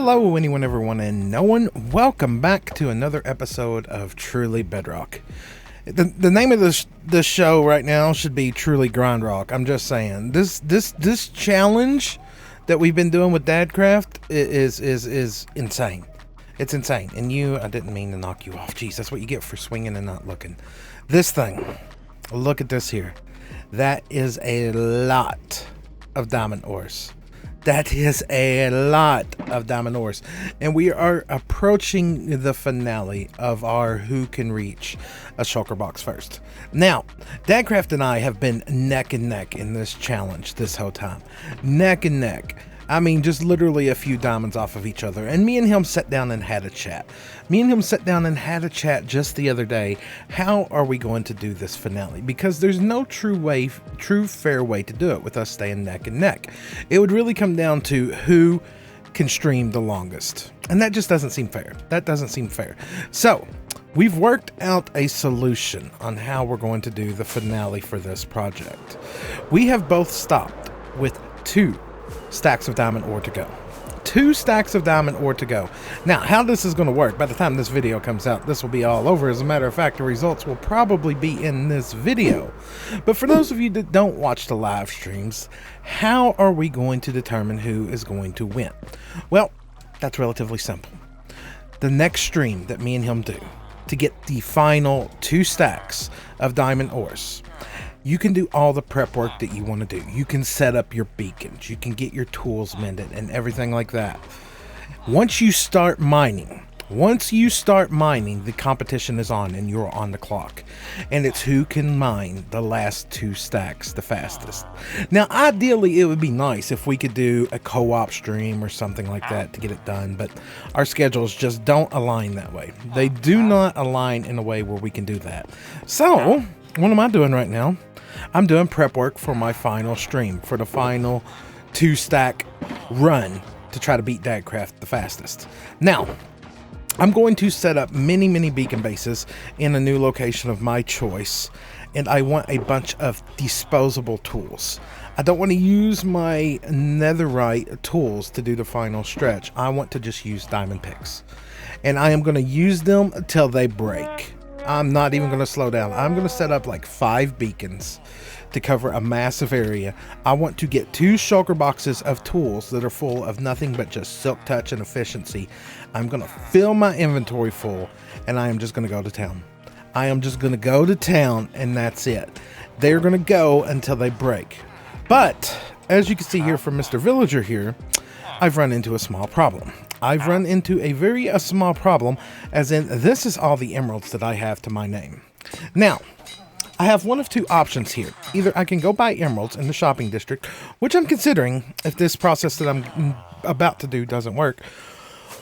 Hello, anyone, everyone, and no one. Welcome back to another episode of Truly Bedrock. The name of this show right now should be Truly Grind Rock. I'm just saying. This challenge that we've been doing with Dadcraft is insane. It's insane. And I didn't mean to knock you off. Jeez, that's what you get for swinging and not looking. This thing, look at this here. That is a lot of diamond ores. That is a lot of diamond ores. And we are approaching the finale of our who can reach a shulker box first. Now, Dadcraft and I have been neck and neck in this challenge this whole time. Neck and neck. I mean, just literally a few diamonds off of each other. And me and him sat down and had a chat. Just the other day. How are we going to do this finale? Because there's no true fair way to do it with us staying neck and neck. It would really come down to who can stream the longest. And that just doesn't seem fair. So, we've worked out a solution on how we're going to do the finale for this project. We have both stopped with 2 stacks of diamond ore to go. 2 stacks of diamond ore to go. Now, how this is going to work, by the time this video comes out, this will be all over. As a matter of fact, the results will probably be in this video. But for those of you that don't watch the live streams, how are we going to determine who is going to win? Well, that's relatively simple. The next stream that me and him do to get the final 2 stacks of diamond ores, you can do all the prep work that you want to do. You can set up your beacons. You can get your tools mended and everything like that. Once you start mining, the competition is on and you're on the clock. And it's who can mine the last 2 stacks the fastest. Now, ideally, it would be nice if we could do a co-op stream or something like that to get it done. But our schedules just don't align that way. They do not align in a way where we can do that. So, what am I doing right now? I'm doing prep work for my final stream, for the final 2 stack run to try to beat Dadcraft the fastest. Now, I'm going to set up many beacon bases in a new location of my choice, and I want a bunch of disposable tools. I don't want to use my netherite tools to do the final stretch. I want to just use diamond picks, and I am going to use them until they break. I'm not even going to slow down. I'm going to set up like 5 beacons to cover a massive area. I want to get 2 shulker boxes of tools that are full of nothing but just silk touch and efficiency. I'm going to fill my inventory full, and I am just going to go to town. And that's it. They're going to go until they break. But as you can see here from Mr. Villager here, I've run into a small problem. I've run into a very small problem, as in this is all the emeralds that I have to my name. Now, I have one of 2 options here. Either I can go buy emeralds in the shopping district, which I'm considering if this process that I'm about to do doesn't work,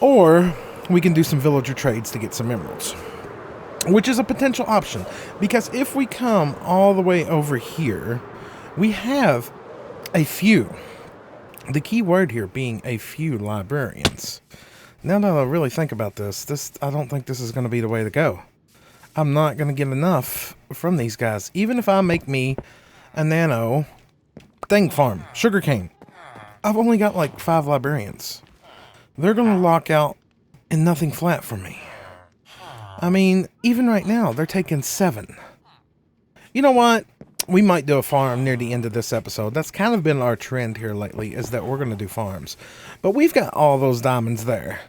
or we can do some villager trades to get some emeralds, which is a potential option, because if we come all the way over here, we have a few. The key word here being a few librarians. Now that I really think about this, I don't think this is going to be the way to go. I'm not going to get enough from these guys. Even if I make me a nano thing farm, sugarcane, I've only got like 5 librarians. They're going to lock out in nothing flat for me. I mean, even right now, they're taking 7. You know what? We might do a farm near the end of this episode. That's kind of been our trend here lately, is that we're going to do farms. But we've got all those diamonds there.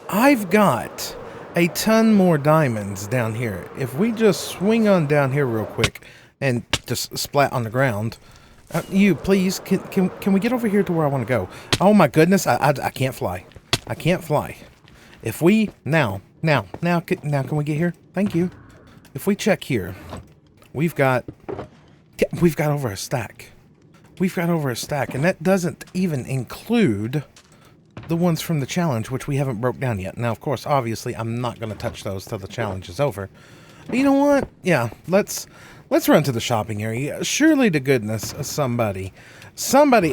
I've got a ton more diamonds down here. If we just swing on down here real quick and just splat on the ground. You, please, can we get over here to where I want to go? Oh my goodness, I can't fly. I can't fly. If we, now, can we get here? Thank you. If we check here, we've got over a stack. And that doesn't even include the ones from the challenge, which we haven't broke down yet. Now, of course, obviously, I'm not going to touch those till the challenge is over. But you know what? Yeah, let's run to the shopping area. Surely to goodness, somebody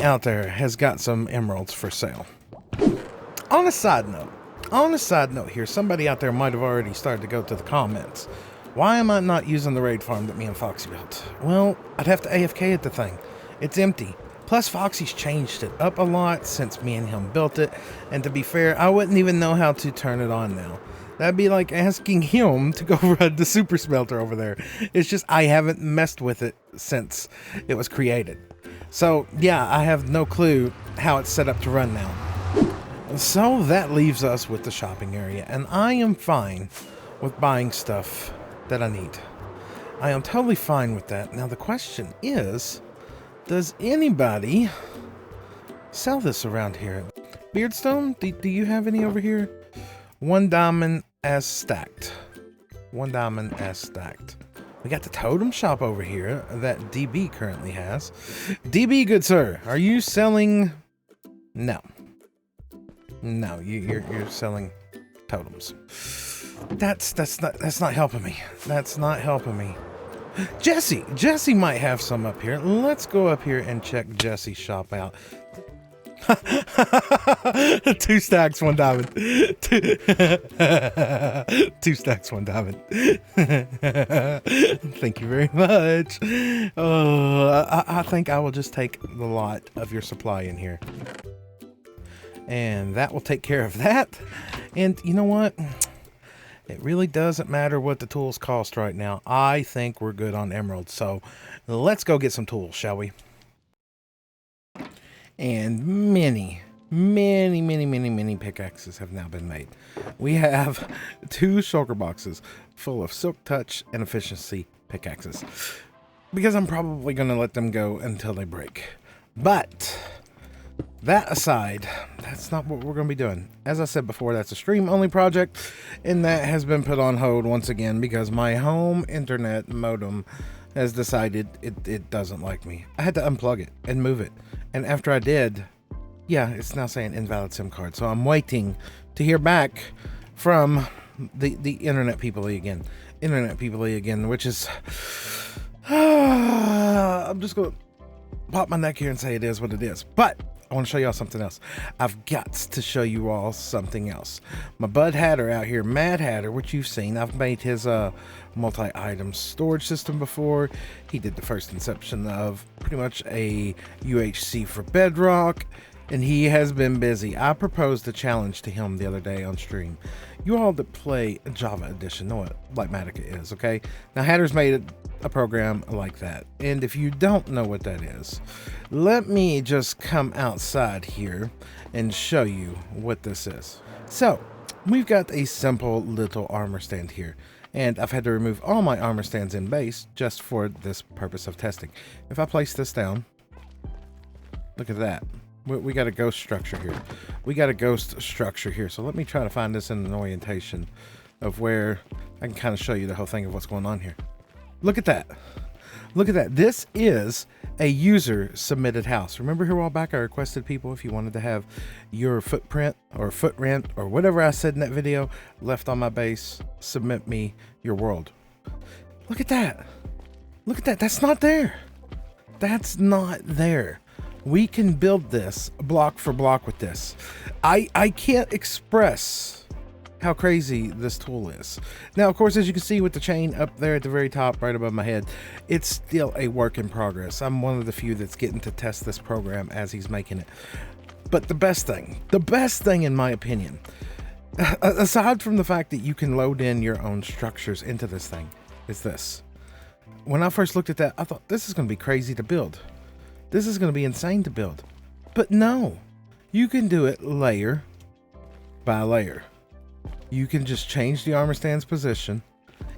out there has got some emeralds for sale. On a side note here, somebody out there might have already started to go to the comments. Why am I not using the raid farm that me and Foxy built? Well, I'd have to AFK at the thing. It's empty. Plus, Foxy's changed it up a lot since me and him built it. And to be fair, I wouldn't even know how to turn it on now. That'd be like asking him to go run the super smelter over there. It's just I haven't messed with it since it was created. So yeah, I have no clue how it's set up to run now. So that leaves us with the shopping area, and I am fine with buying stuff that I need. I am totally fine with that. Now the question is, does anybody sell this around here? Beardstone, do you have any over here? 1 diamond as stacked. 1 diamond as stacked. We got the totem shop over here that DB currently has. DB, good sir, are you selling? No. No, you're selling totems. That's not helping me. That's not helping me. Jesse might have some up here. Let's go up here and check Jesse's shop out. 2 stacks, 1 diamond. 2 stacks, 1 diamond. Thank you very much. I think I will just take the lot of your supply in here. And that will take care of that. And you know what? It really doesn't matter what the tools cost right now. I think we're good on emeralds. So let's go get some tools, shall we? And many pickaxes have now been made. We have 2 shulker boxes full of silk touch and efficiency pickaxes, because I'm probably going to let them go until they break. But that aside, that's not what we're going to be doing. As I said before, that's a stream only project, and that has been put on hold once again because my home internet modem has decided it doesn't like me. I had to unplug it and move it. And after I did, yeah, it's now saying invalid SIM card. So I'm waiting to hear back from the internet people again. Which is... I'm just going to pop my neck here and say it is what it is. But I want to show y'all something else. I've got to show you all something else. My bud Hatter out here, MadHatter, which you've seen. I've made his multi-item storage system before. He did the first inception of pretty much a UHC for Bedrock, and he has been busy. I proposed a challenge to him the other day on stream. You all that play Java Edition know what Lightmatica is, okay? Now Hatter's made a program like that, and if you don't know what that is, let me just come outside here and show you what this is. So we've got a simple little armor stand here, and I've had to remove all my armor stands in base just for this purpose of testing. If I place this down, look at that. We got a ghost structure here. So let me try to find this in an orientation of where I can kind of show you the whole thing of what's going on here. Look at that. This is a user submitted house. Remember here a while back I requested people, if you wanted to have your footprint or foot rent or whatever I said in that video left on my base, submit me your world. Look at that. That's not there. We can build this block for block with this. I can't express how crazy this tool is. Now, of course, as you can see with the chain up there at the very top, right above my head, it's still a work in progress. I'm one of the few that's getting to test this program as he's making it. But the best thing in my opinion, aside from the fact that you can load in your own structures into this thing, is this. When I first looked at that, I thought this is going to be crazy to build. This is going to be insane to build. But no, you can do it layer by layer. You can just change the armor stand's position.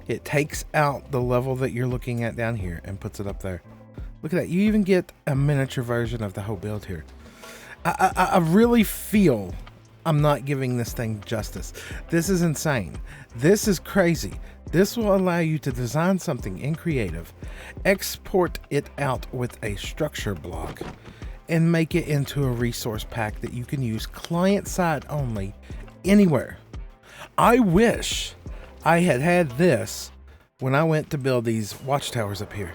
It takes out the level that you're looking at down here and puts it up there. Look at that. You even get a miniature version of the whole build here. I really feel I'm not giving this thing justice. This is insane. This is crazy. This will allow you to design something in creative, export it out with a structure block, and make it into a resource pack that you can use client side only anywhere. I wish I had this when I went to build these watchtowers up here.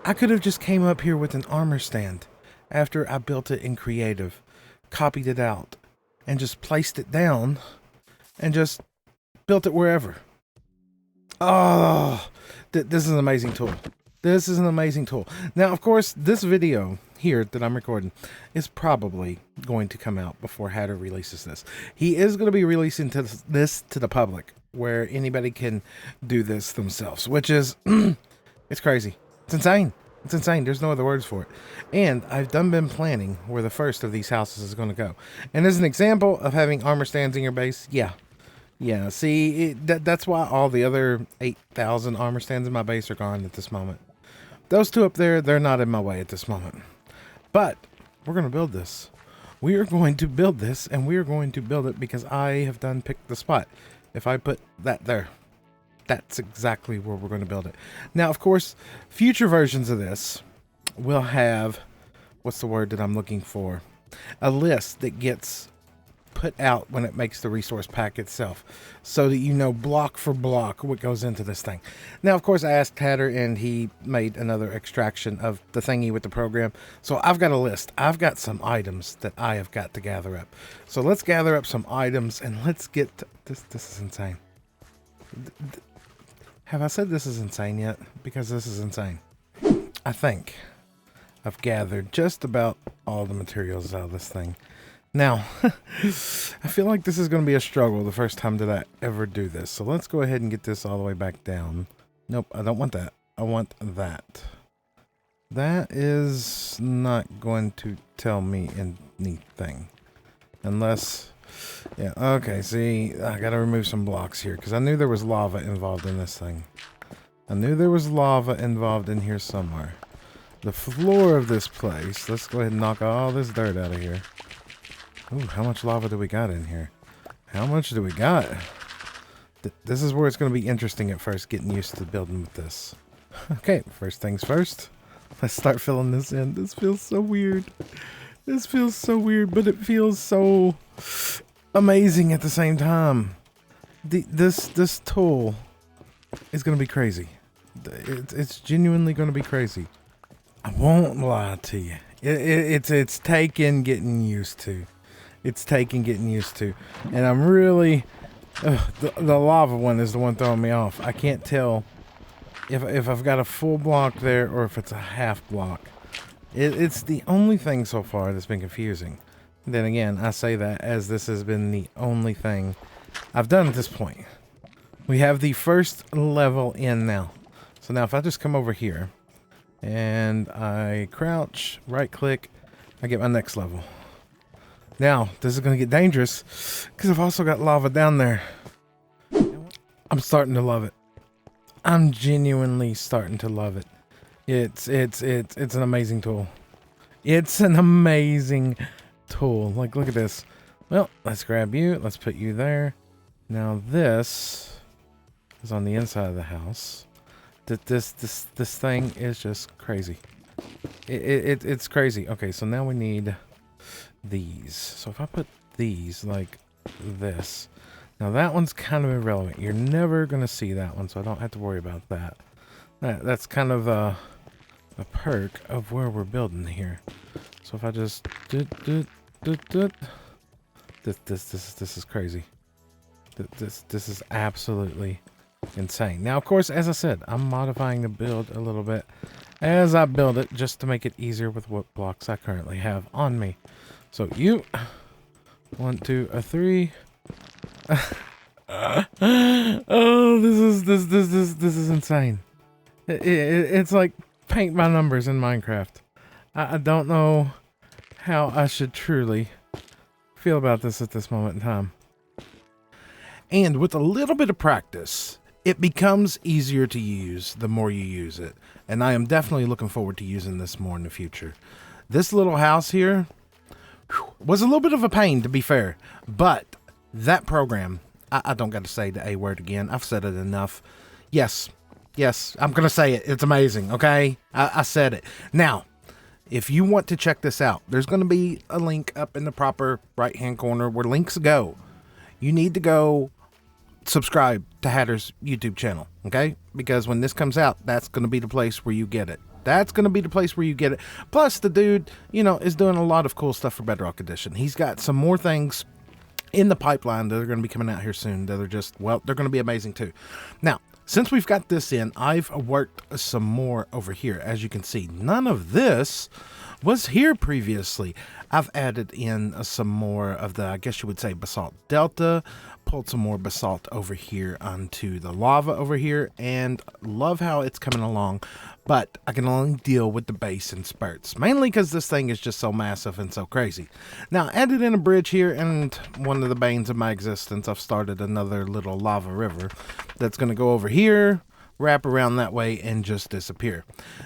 I could have just came up here with an armor stand after I built it in creative, copied it out, and just placed it down and just built it wherever. Oh, this is an amazing tool. This is an amazing tool. Now, of course, this video here that I'm recording is probably going to come out before Hatter releases this. He is going to be releasing this to the public, where anybody can do this themselves, which is, it's crazy. It's insane. It's insane. There's no other words for it. And I've been planning where the first of these houses is going to go. And as an example of having armor stands in your base, yeah, see, that's why all the other 8,000 armor stands in my base are gone at this moment. Those two up there, they're not in my way at this moment. But we're going to build this. We are going to build this, and we are going to build it because I have picked the spot. If I put that there, that's exactly where we're going to build it. Now, of course, future versions of this will have, what's the word that I'm looking for? A list that gets put out when it makes the resource pack itself, so that you know block for block what goes into this thing. Now, of course, I asked Hatter, and he made another extraction of the thingy with the program. So I've got a list. I've got some items that I have got to gather up. So let's gather up some items, and let's get to, this is insane. Have I said this is insane yet? Because this is insane. I think I've gathered just about all the materials out of this thing. Now, I feel like this is going to be a struggle the first time that I ever do this. So let's go ahead and get this all the way back down. Nope, I don't want that. I want that. That is not going to tell me anything. Unless, yeah, okay, see, I got to remove some blocks here because I knew there was lava involved in this thing. I knew there was lava involved in here somewhere. The floor of this place, let's go ahead and knock all this dirt out of here. Ooh, how much lava do we got in here? How much do we got? This is where it's going to be interesting at first, getting used to building with this. Okay, first things first. Let's start filling this in. This feels so weird. This feels so weird, but it feels so amazing at the same time. This tool is going to be crazy. It's genuinely going to be crazy. I won't lie to you. It's taken getting used to. It's taken getting used to. And I'm really... the lava one is the one throwing me off. I can't tell if I've got a full block there or if it's a half block. It's the only thing so far that's been confusing. Then again, I say that as this has been the only thing I've done at this point. We have the first level in now. So now if I just come over here and I crouch, right click, I get my next level. Now, this is going to get dangerous because I've also got lava down there. I'm starting to love it. I'm genuinely starting to love it. It's an amazing tool. It's an amazing tool. Like, look at this. Well, let's grab you. Let's put you there. Now this is on the inside of the house. This thing is just crazy. It's crazy. Okay, so now we need these. So if I put these like this, now that one's kind of irrelevant. You're never gonna see that one, so I don't have to worry about that. That's kind of a perk of where we're building here. So if I just this is crazy. This is absolutely insane. Now, of course, as I said, I'm modifying the build a little bit as I build it just to make it easier with what blocks I currently have on me. So you 1, 2, 3. Oh, this is insane. It's like paint by numbers in Minecraft. I don't know how I should truly feel about this at this moment in time. And with a little bit of practice, it becomes easier to use the more you use it. And I am definitely looking forward to using this more in the future. This little house here was a little bit of a pain, to be fair. But that program, I don't got to say the A word again. I've said it enough. Yes, I'm going to say it. It's amazing, okay? I said it. Now, if you want to check this out, there's going to be a link up in the proper right-hand corner where links go. You need to go subscribe to Hatter's YouTube channel, okay? Because when this comes out, that's going to be the place where you get it. That's going to be the place where you get it. Plus, the dude, is doing a lot of cool stuff for Bedrock Edition. He's got some more things in the pipeline that are going to be coming out here soon that are just, well, they're going to be amazing too. Now, Since we've got this in, I've worked some more over here. As you can see, none of this was here previously. I've added in some more of the, I guess you would say, basalt delta, pulled some more basalt over here onto the lava over here, and love how it's coming along. But I can only deal with the base in spurts, mainly because this thing is just so massive and so crazy. Now, added in a bridge here, and one of the banes of my existence, I've started another little lava river that's going to go over here, wrap around that way, and just disappear.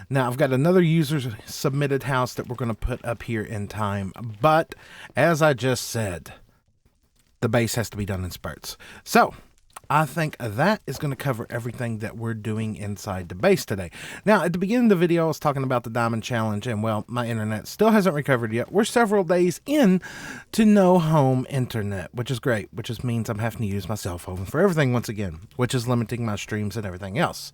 Now, I've got another user submitted house that we're going to put up here in time, but as I just said, the base has to be done in spurts. So I think that is going to cover everything that we're doing inside the base today. Now, at the beginning of the video, I was talking about the Diamond Challenge, and well, my internet still hasn't recovered yet. We're several days in to no home internet, which is great, which just means I'm having to use my cell phone for everything once again, which is limiting my streams and everything else.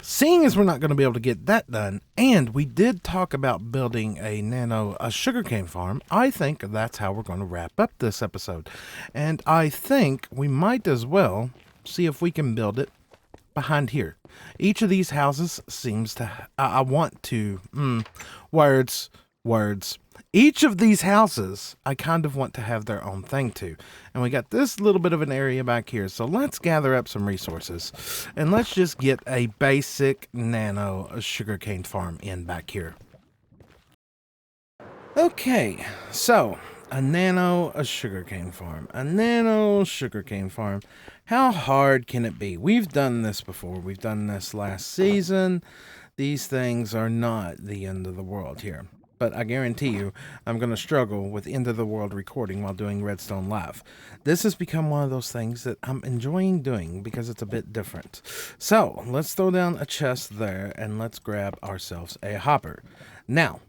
Seeing as we're not going to be able to get that done, and we did talk about building a sugarcane farm, I think that's how we're going to wrap up this episode. And I think we might as well see if we can build it behind here. Each of these houses seems to, I want to, words. Each of these houses, I kind of want to have their own thing too. And we got this little bit of an area back here. So let's gather up some resources and let's just get a basic nano sugarcane farm in back here. Okay, so a sugarcane farm. How hard can it be? We've done this before. We've done this last season. These things are not the end of the world here. But I guarantee you, I'm going to struggle with end of the world recording while doing Redstone Live. This has become one of those things that I'm enjoying doing because it's a bit different. So let's throw down a chest there and let's grab ourselves a hopper. Now,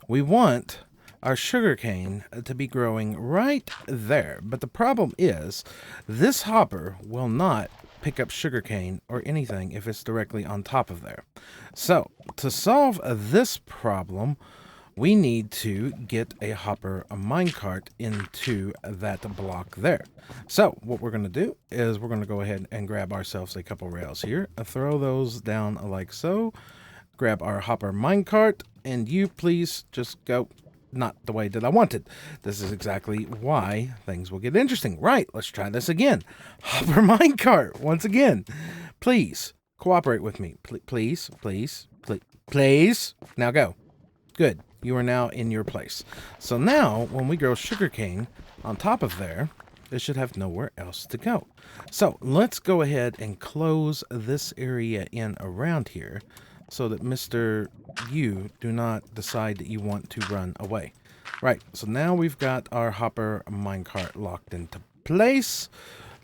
we want our sugarcane to be growing right there. But the problem is this hopper will not pick up sugarcane or anything if it's directly on top of there. So to solve this problem, we need to get a minecart into that block there. So what we're going to do is we're going to go ahead and grab ourselves a couple rails here, throw those down like so, grab our minecart, and you please just go not the way that I wanted. This is exactly why things will get interesting. Right, let's try this again. Hopper minecart, once again. Please, cooperate with me. Please. Now go. Good. You are now in your place. So now, when we grow sugarcane on top of there, it should have nowhere else to go. So let's go ahead and close this area in around here so that you do not decide that you want to run away. Right, so now we've got our hopper minecart locked into place.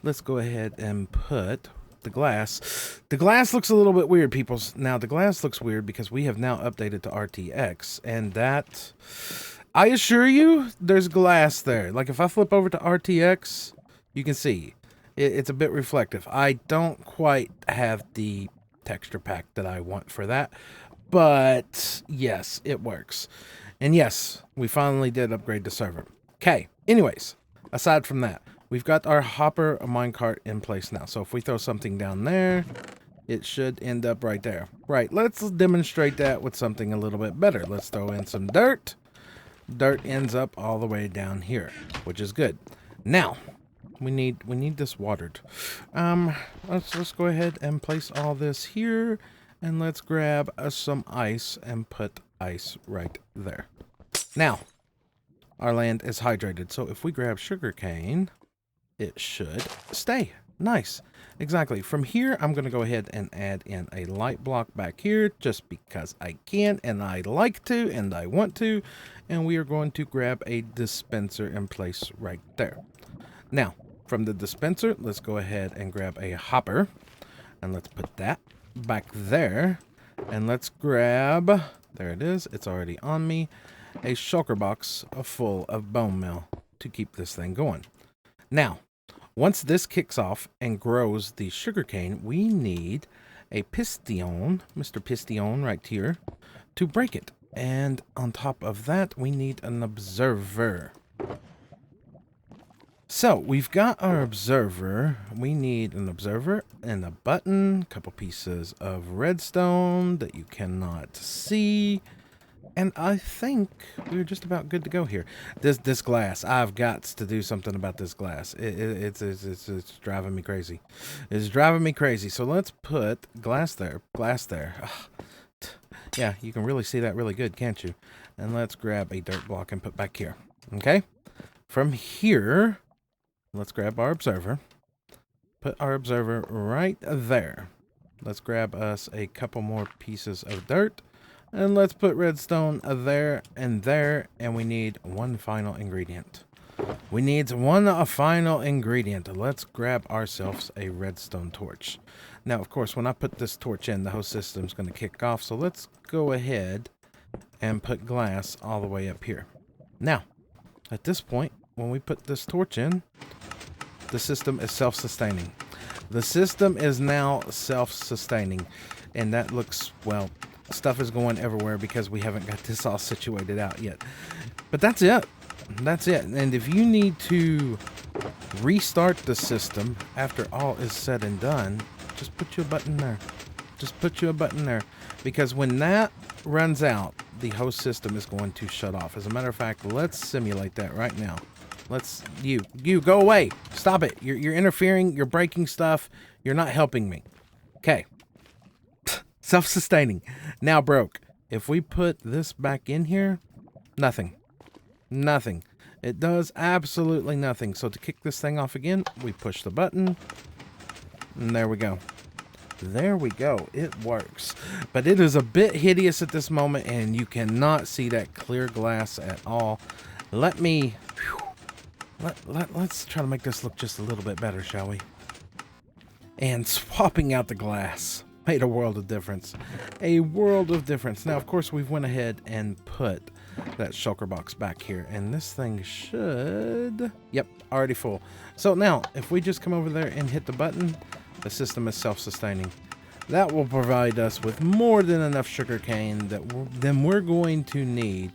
Let's go ahead and put the glass. The glass looks a little bit weird, people. Now, the glass looks weird because we have now updated to RTX, and that, I assure you, there's glass there. Like, if I flip over to RTX, you can see it's a bit reflective. I don't quite have the texture pack that I want for that, but yes, it works. And yes, we finally did upgrade the server. Okay, anyways, aside from that, we've got our hopper minecart in place now. So if we throw something down there, it should end up right there. Right, let's demonstrate that with something a little bit better. Let's throw in some dirt. Dirt ends up all the way down here, which is good. Now, we need this watered. Let's go ahead and place all this here, and let's grab some ice and put ice right there. Now, our land is hydrated, so if we grab sugarcane, it should stay. Nice. Exactly. From here, I'm going to go ahead and add in a light block back here just because I can and I like to and I want to. And we are going to grab a dispenser in place right there. Now, from the dispenser, let's go ahead and grab a hopper. And let's put that back there. And let's grab, there it is, it's already on me, a shulker box full of bone meal to keep this thing going. Now, once this kicks off and grows the sugarcane, we need a piston, Mr. Piston right here, to break it. And on top of that, we need an observer. So we've got our observer. We need an observer and a button, a couple pieces of redstone that you cannot see. And I think we're just about good to go here. This glass, I've got to do something about this glass. It's driving me crazy. It's driving me crazy. So let's put glass there, glass there. Ugh. Yeah, you can really see that really good, can't you? And let's grab a dirt block and put back here. Okay? From here, let's grab our observer. Put our observer right there. Let's grab us a couple more pieces of dirt. And let's put redstone there, and we need one final ingredient. We need one final ingredient. Let's grab ourselves a redstone torch. Now, of course, when I put this torch in, the whole system's going to kick off. So let's go ahead and put glass all the way up here. Now, at this point, when we put this torch in, the system is self-sustaining. The system is now self-sustaining, and that looks, well, stuff is going everywhere because we haven't got this all situated out yet. But that's it. That's it. And if you need to restart the system after all is said and done, just put you a button there. Just put you a button there. Because when that runs out, the host system is going to shut off. As a matter of fact, let's simulate that right now. Let's, you go away. Stop it. You're interfering. You're breaking stuff. You're not helping me. Okay. Self-sustaining. Now broke. If we put this back in here, nothing. Nothing. It does absolutely nothing. So to kick this thing off again, we push the button. And there we go. There we go. It works. But it is a bit hideous at this moment, and you cannot see that clear glass at all. Let me... Let's try to make this look just a little bit better, shall we? And swapping out the glass made a world of difference. A world of difference. Now, of course, we've went ahead and put that shulker box back here. And this thing should... Yep, already full. So now, if we just come over there and hit the button, the system is self-sustaining. That will provide us with more than enough sugarcane than we're going to need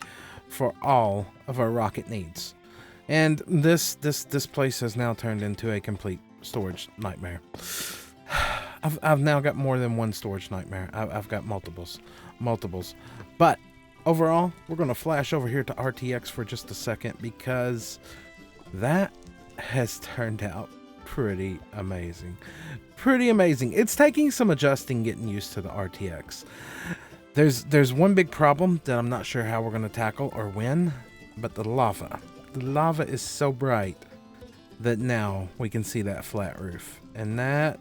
for all of our rocket needs. And this place has now turned into a complete storage nightmare. I've now got more than one storage nightmare. I've got multiples. But overall, we're going to flash over here to RTX for just a second because that has turned out pretty amazing. Pretty amazing. It's taking some adjusting, getting used to the RTX. There's one big problem that I'm not sure how we're going to tackle or when, but the lava. The lava is so bright that now we can see that flat roof. And that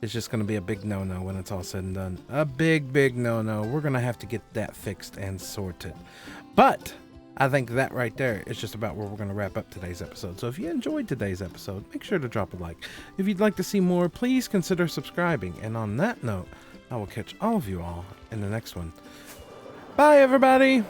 is just going to be a big no-no when it's all said and done. A big no-no. We're going to have to get that fixed and sorted. But I think that right there is just about where we're going to wrap up today's episode. So if you enjoyed today's episode, make sure to drop a like. If you'd like to see more, please consider subscribing. And on that note, I will catch all of you all in the next one. Bye, everybody!